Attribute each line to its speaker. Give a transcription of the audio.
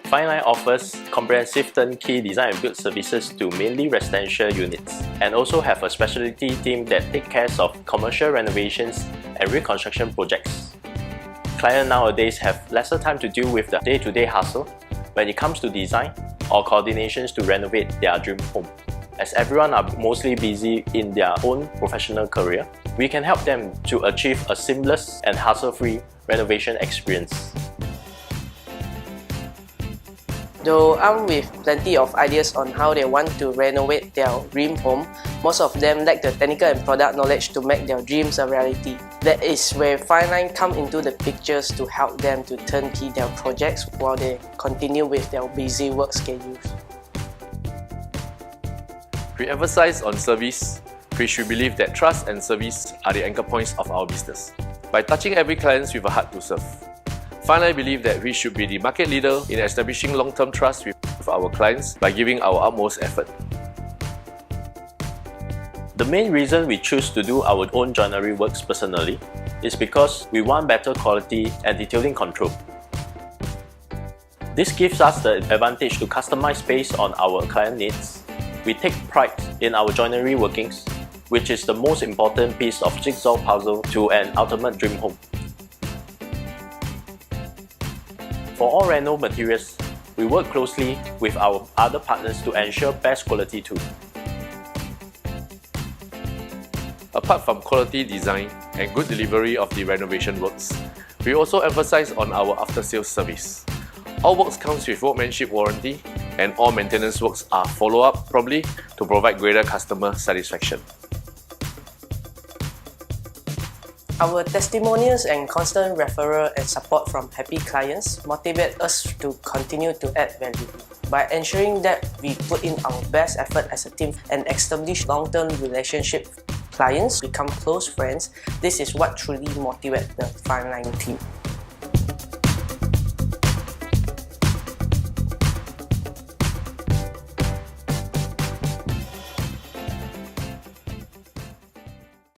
Speaker 1: Fineline offers comprehensive turnkey design and build services to mainly residential units, and also have a specialty team that takes care of commercial renovations and reconstruction projects. Clients nowadays have lesser time to deal with the day-to-day hustle when it comes to design or coordinations to renovate their dream home. As everyone are mostly busy in their own professional career, we can help them to achieve a seamless and hassle-free renovation experience.
Speaker 2: Though armed with plenty of ideas on how they want to renovate their dream home, most of them lack the technical and product knowledge to make their dreams a reality. That is where Fineline come into the pictures to help them to turnkey their projects while they continue with their busy work schedules.
Speaker 3: We emphasize on service, which we believe that trust and service are the anchor points of our business. By touching every client with a heart to serve, Fineline believe that we should be the market leader in establishing long-term trust with our clients by giving our utmost effort.
Speaker 1: The main reason we choose to do our own joinery works personally is because we want better quality and detailing control. This gives us the advantage to customize based on our client needs. We take pride in our joinery workings, which is the most important piece of jigsaw puzzle to an ultimate dream home. For all reno materials, we work closely with our other partners to ensure best quality too.
Speaker 3: Apart from quality design and good delivery of the renovation works, we also emphasize on our after-sales service. All works comes with workmanship warranty, and all maintenance works are followed up promptly to provide greater customer satisfaction.
Speaker 2: Our testimonials and constant referral and support from happy clients motivate us to continue to add value. By ensuring that we put in our best effort as a team and establish long-term relationships, clients become close friends. This is what truly motivates the Fineline team.